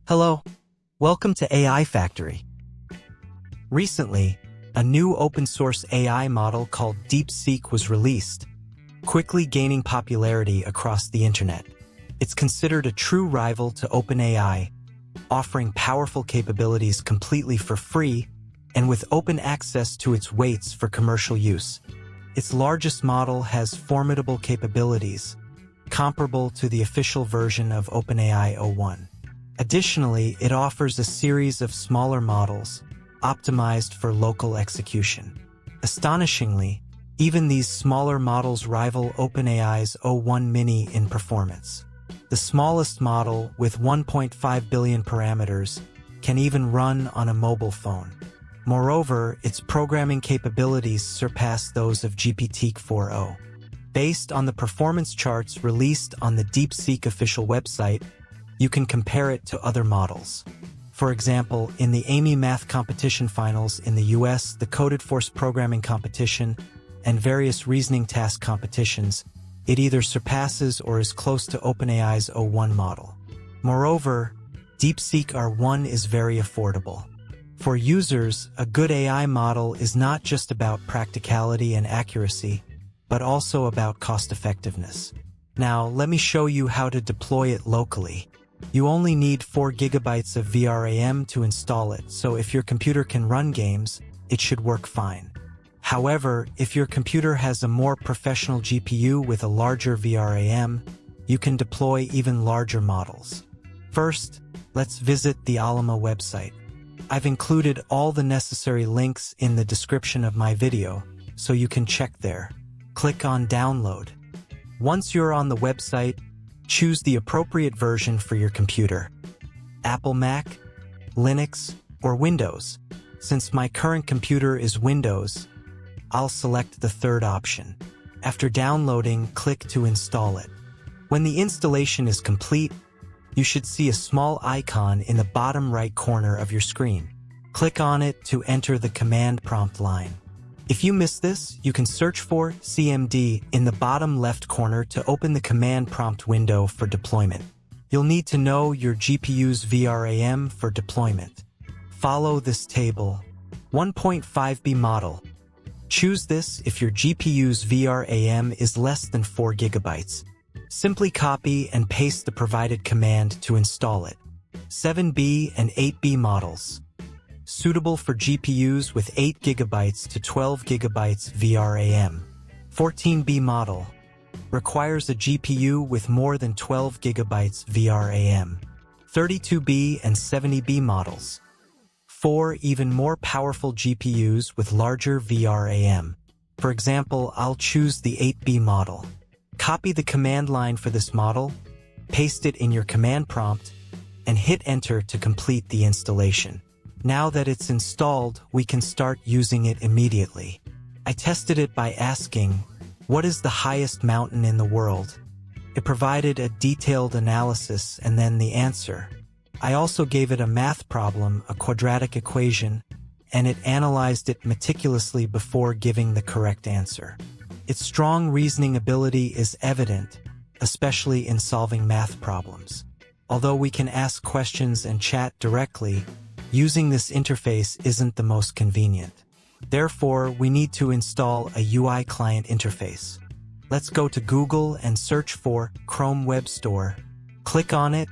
Hello, welcome to AI Factory. Recently, a new open-source AI model called DeepSeek was released, quickly gaining popularity across the internet. It's considered a true rival to OpenAI, offering powerful capabilities completely for free and with open access to its weights for commercial use. Its largest model has formidable capabilities, comparable to the official version of OpenAI o1. Additionally, it offers a series of smaller models, optimized for local execution. Astonishingly, even these smaller models rival OpenAI's o1 Mini in performance. The smallest model, with 1.5 billion parameters, can even run on a mobile phone. Moreover, its programming capabilities surpass those of GPT-4o. Based on the performance charts released on the DeepSeek official website, you can compare it to other models. For example, in the Amy Math Competition Finals in the US, the Coded Force Programming Competition, and various reasoning task competitions, it either surpasses or is close to OpenAI's o1 model. Moreover, DeepSeek R1 is very affordable. For users, a good AI model is not just about practicality and accuracy, but also about cost-effectiveness. Now, let me show you how to deploy it locally. You only need 4 GB of VRAM to install it, so if your computer can run games, it should work fine. However, if your computer has a more professional GPU with a larger VRAM, you can deploy even larger models. First, let's visit the Alima website. I've included all the necessary links in the description of my video, so you can check there. Click on Download. Once you're on the website, choose the appropriate version for your computer: Apple Mac, Linux, or Windows. Since my current computer is Windows, I'll select the third option. After downloading, click to install it. When the installation is complete, you should see a small icon in the bottom right corner of your screen. Click on it to enter the command prompt line. If you miss this, you can search for CMD in the bottom left corner to open the command prompt window for deployment. You'll need to know your GPU's VRAM for deployment. Follow this table. 1.5B model. Choose this if your GPU's VRAM is less than 4 GB. Simply copy and paste the provided command to install it. 7B and 8B models. Suitable for GPUs with 8 GB to 12 GB VRAM. 14B model. Requires a GPU with more than 12 GB VRAM. 32B and 70B models. 4 even more powerful GPUs with larger VRAM. For example, I'll choose the 8B model. Copy the command line for this model, paste it in your command prompt, and hit enter to complete the installation. Now that it's installed, we can start using it immediately. I tested it by asking, "What is the highest mountain in the world?" It provided a detailed analysis and then the answer. I also gave it a math problem, a quadratic equation, and it analyzed it meticulously before giving the correct answer. Its strong reasoning ability is evident, especially in solving math problems. Although we can ask questions and chat directly, using this interface isn't the most convenient. Therefore, we need to install a UI client interface. Let's go to Google and search for Chrome Web Store. Click on it,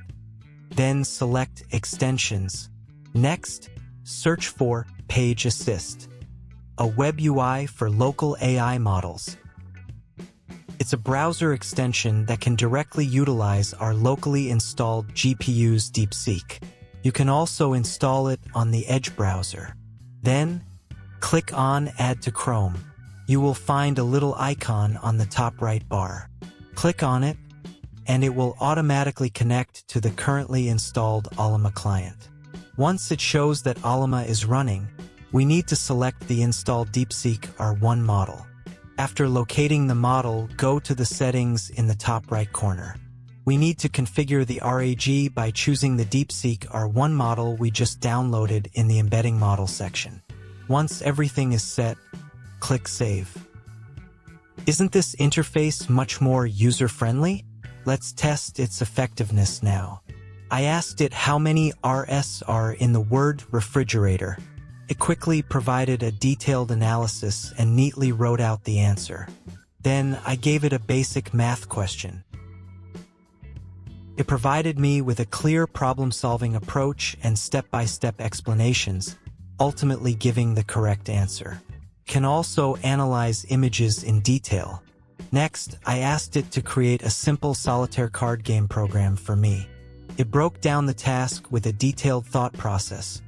then select Extensions. Next, search for Page Assist, a web UI for local AI models. It's a browser extension that can directly utilize our locally installed GPU's DeepSeek. You can also install it on the Edge browser. Then, click on Add to Chrome. You will find a little icon on the top right bar. Click on it, and it will automatically connect to the currently installed Alima client. Once it shows that Alima is running, we need to select the installed DeepSeek R1 model. After locating the model, go to the settings in the top right corner. We need to configure the RAG by choosing the DeepSeek R1 model we just downloaded in the embedding model section. Once everything is set, click Save. Isn't this interface much more user-friendly? Let's test its effectiveness now. I asked it how many Rs are in the word refrigerator. It quickly provided a detailed analysis and neatly wrote out the answer. Then I gave it a basic math question. It provided me with a clear problem-solving approach and step-by-step explanations, ultimately giving the correct answer. Can also analyze images in detail. Next, I asked it to create a simple solitaire card game program for me. It broke down the task with a detailed thought process,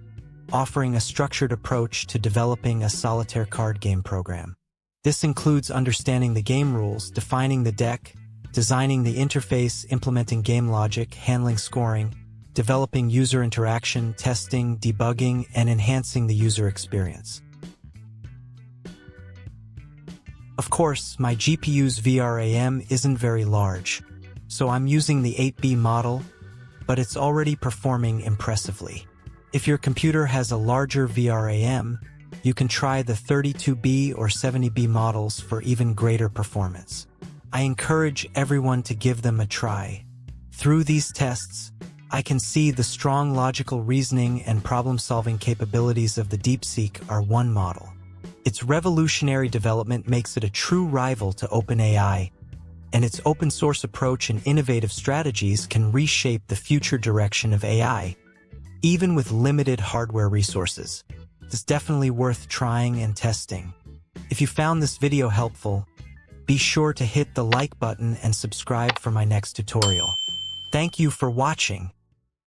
offering a structured approach to developing a solitaire card game program. This includes understanding the game rules, defining the deck, designing the interface, implementing game logic, handling scoring, developing user interaction, testing, debugging, and enhancing the user experience. Of course, my GPU's VRAM isn't very large, so I'm using the 8B model, but it's already performing impressively. If your computer has a larger VRAM, you can try the 32B or 70B models for even greater performance. I encourage everyone to give them a try. Through these tests, I can see the strong logical reasoning and problem-solving capabilities of the DeepSeek R1 model. Its revolutionary development makes it a true rival to OpenAI, and its open-source approach and innovative strategies can reshape the future direction of AI, even with limited hardware resources. It's definitely worth trying and testing. If you found this video helpful, be sure to hit the like button and subscribe for my next tutorial. Thank you for watching.